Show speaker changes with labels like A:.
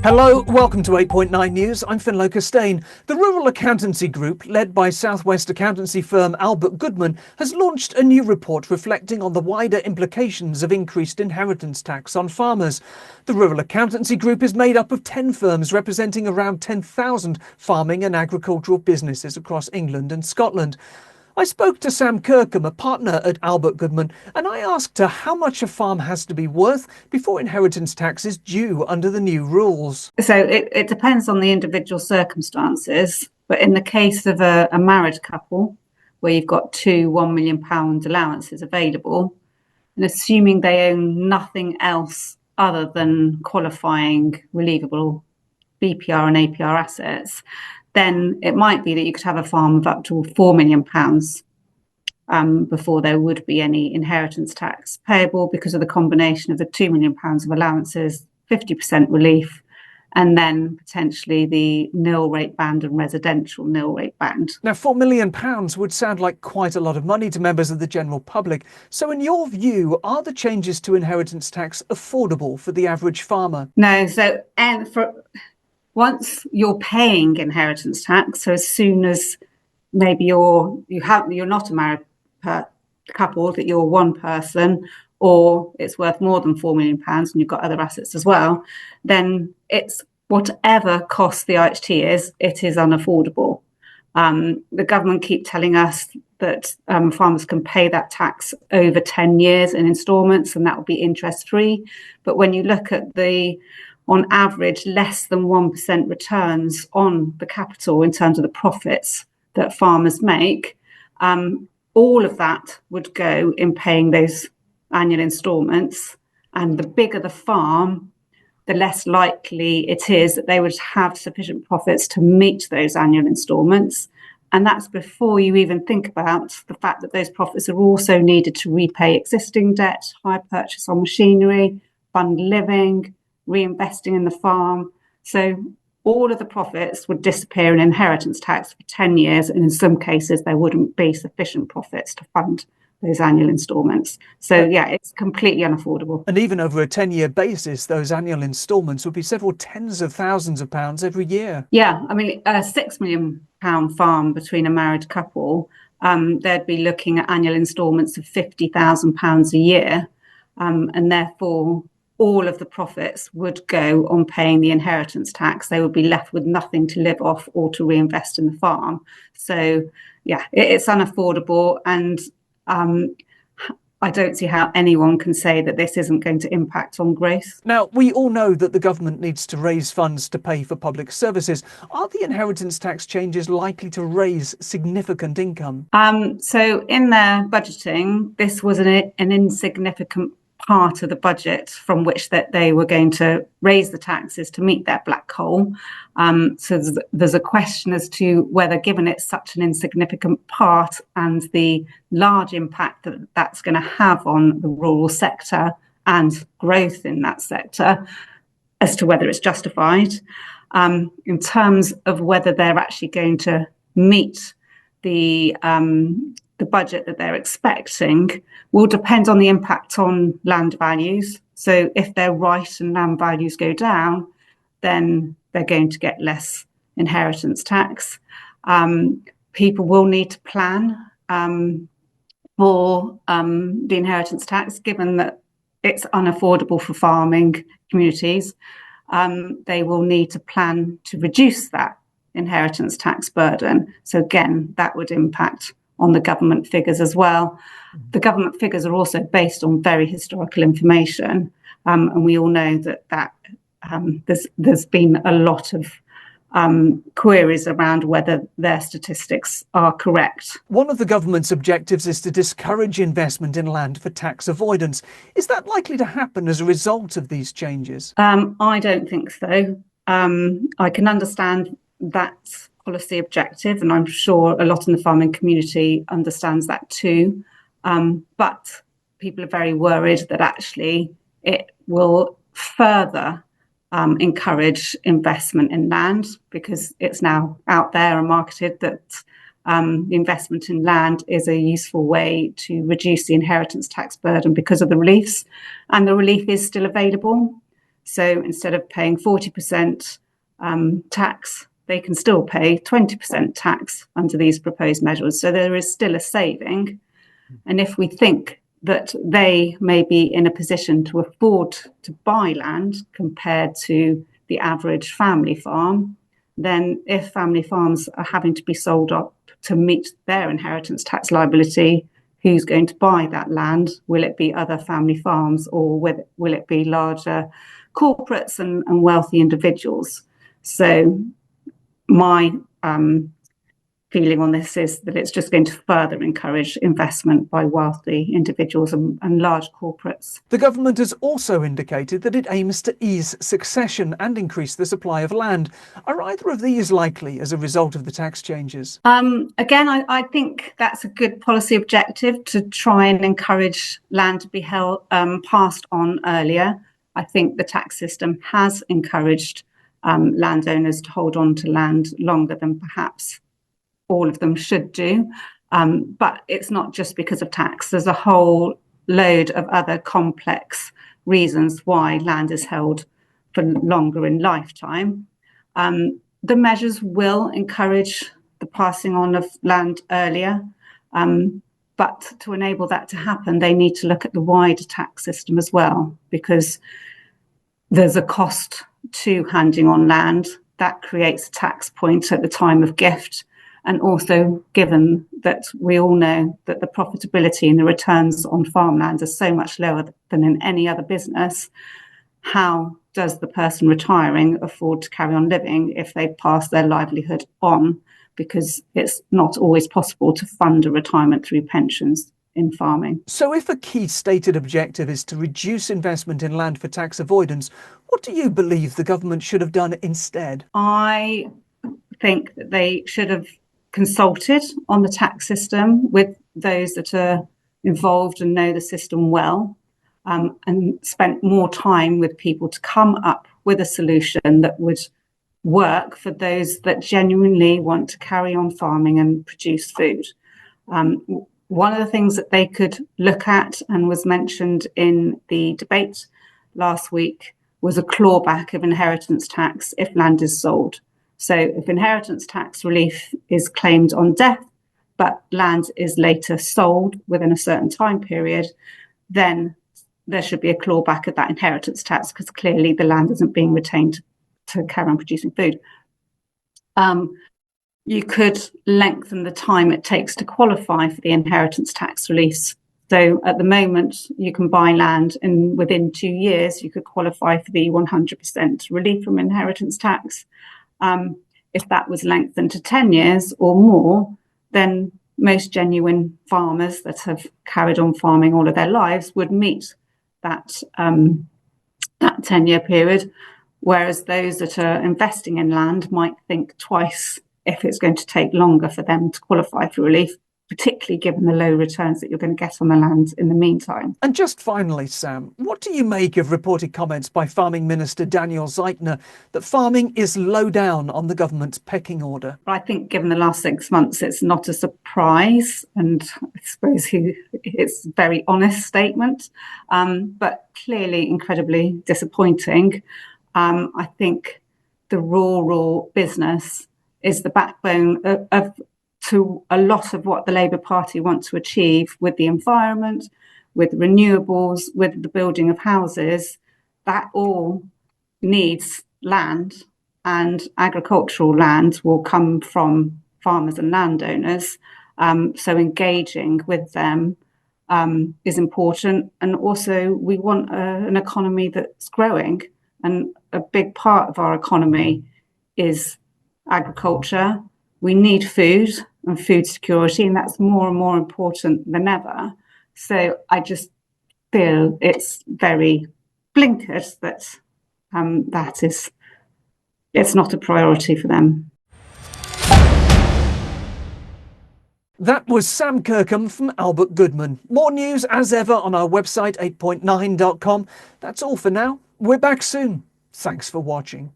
A: Hello, welcome to 8.9 News. I'm ffinlo Costain. The Rural Accountancy Group, led by Southwest accountancy firm Goodman, has launched a new report reflecting on the wider implications of increased inheritance tax on farmers. The Rural Accountancy Group is made up of 10 firms representing around 10,000 farming and agricultural businesses across England and Scotland. I spoke to Sam Kirkham, a partner at Goodman, and I asked her how much a farm has to be worth before inheritance tax is due under the new rules.
B: So it depends on the individual circumstances, but in the case of a married couple where you've got two £1 million allowances available, and assuming they own nothing else other than qualifying relievable BPR and APR assets, then it might be that you could have a farm of up to £4 million before there would be any inheritance tax payable because of the combination of the £2 million of allowances, 50% relief, and then potentially the nil rate band and residential nil rate band.
A: Now, £4 million would sound like quite a lot of money to members of the general public. So in your view, are the changes to inheritance tax affordable for the average farmer?
B: No. Once you're paying inheritance tax, so as soon as maybe you're not a married couple, that you're one person, or it's worth more than £4 million and you've got other assets as well, then it's whatever cost the IHT is, it is unaffordable. The government keep telling us that farmers can pay that tax over 10 years in instalments, and that will be interest free. But when you look at on average, less than 1% returns on the capital in terms of the profits that farmers make, all of that would go in paying those annual instalments. And the bigger the farm, the less likely it is that they would have sufficient profits to meet those annual instalments. And that's before you even think about the fact that those profits are also needed to repay existing debt, hire purchase on machinery, fund living, reinvesting in the farm. So all of the profits would disappear in inheritance tax for 10 years, and in some cases there wouldn't be sufficient profits to fund those annual instalments. So yeah, it's completely unaffordable.
A: And even over a 10-year basis, those annual instalments would be several tens of thousands of pounds every year.
B: Yeah, I mean, a £6 million farm between a married couple, they'd be looking at annual instalments of £50,000 a year, and therefore all of the profits would go on paying the inheritance tax. They would be left with nothing to live off or to reinvest in the farm. So yeah, it's unaffordable, and I don't see how anyone can say that this isn't going to impact on growth.
A: Now, we all know that the government needs to raise funds to pay for public services. Are the inheritance tax changes likely to raise significant income?
B: So in their budgeting, this was an insignificant part of the budget from which that they were going to raise the taxes to meet their black hole. So there's a question as to whether, given it's such an insignificant part and the large impact that that's going to have on the rural sector and growth in that sector, as to whether it's justified. In terms of whether they're actually going to meet the budget that they're expecting will depend on the impact on land values. So if they're right and land values go down, then they're going to get less inheritance tax. People will need to plan for the inheritance tax, given that it's unaffordable for farming communities. They will need to plan to reduce that inheritance tax burden. So again, that would impact on the government figures as well. The government figures are also based on very historical information, and we all know that there's been a lot of queries around whether their statistics are correct.
A: One of the government's objectives is to discourage investment in land for tax avoidance. Is that likely to happen as a result of these changes?
B: I don't think so. I can understand that policy objective, and I'm sure a lot in the farming community understands that too. But people are very worried that actually it will further encourage investment in land, because it's now out there and marketed that the investment in land is a useful way to reduce the inheritance tax burden because of the reliefs, and the relief is still available. So instead of paying 40% tax, they can still pay 20% tax under these proposed measures. So there is still a saving. And if we think that they may be in a position to afford to buy land compared to the average family farm, then if family farms are having to be sold up to meet their inheritance tax liability, who's going to buy that land? Will it be other family farms, or will it be larger corporates and wealthy individuals? So my feeling on this is that it's just going to further encourage investment by wealthy individuals and large corporates.
A: The government has also indicated that it aims to ease succession and increase the supply of land. Are either of these likely as a result of the tax changes?
B: Again, I think that's a good policy objective, to try and encourage land to be passed on earlier. I think the tax system has encouraged landowners to hold on to land longer than perhaps all of them should do. But it's not just because of tax. There's a whole load of other complex reasons why land is held for longer in lifetime. The measures will encourage the passing on of land earlier. But to enable that to happen, they need to look at the wider tax system as well, because there's a cost to handing on land that creates a tax point at the time of gift. And also, given that we all know that the profitability and the returns on farmland are so much lower than in any other business, how does the person retiring afford to carry on living if they pass their livelihood on? Because it's not always possible to fund a retirement through pensions in farming.
A: So if a key stated objective is to reduce investment in land for tax avoidance, what do you believe the government should have done instead?
B: I think that they should have consulted on the tax system with those that are involved and know the system well, and spent more time with people to come up with a solution that would work for those that genuinely want to carry on farming and produce food. One of the things that they could look at, and was mentioned in the debate last week, was a clawback of inheritance tax if land is sold. So if inheritance tax relief is claimed on death, but land is later sold within a certain time period, then there should be a clawback of that inheritance tax, because clearly the land isn't being retained to carry on producing food. You could lengthen the time it takes to qualify for the inheritance tax release. So at the moment, you can buy land and within 2 years, you could qualify for the 100% relief from inheritance tax. If that was lengthened to 10 years or more, then most genuine farmers that have carried on farming all of their lives would meet that 10-year period, whereas those that are investing in land might think twice if it's going to take longer for them to qualify for relief, particularly given the low returns that you're going to get on the land in the meantime.
A: And just finally, Sam, what do you make of reported comments by Farming Minister Daniel Zeitner that farming is low down on the government's pecking order?
B: I think given the last 6 months, it's not a surprise, and I suppose it's a very honest statement, but clearly incredibly disappointing. I think the rural business is the backbone to a lot of what the Labour Party want to achieve with the environment, with renewables, with the building of houses. That all needs land, and agricultural land will come from farmers and landowners. So engaging with them is important. And also we want an economy that's growing, and a big part of our economy is agriculture. We need food and food security, and that's more and more important than ever. So I just feel it's very blinkered that it's not a priority for them.
A: That was Sam Kirkham from Albert Goodman. More news as ever on our website 8.9.com. That's all for now. We're back soon. Thanks for watching.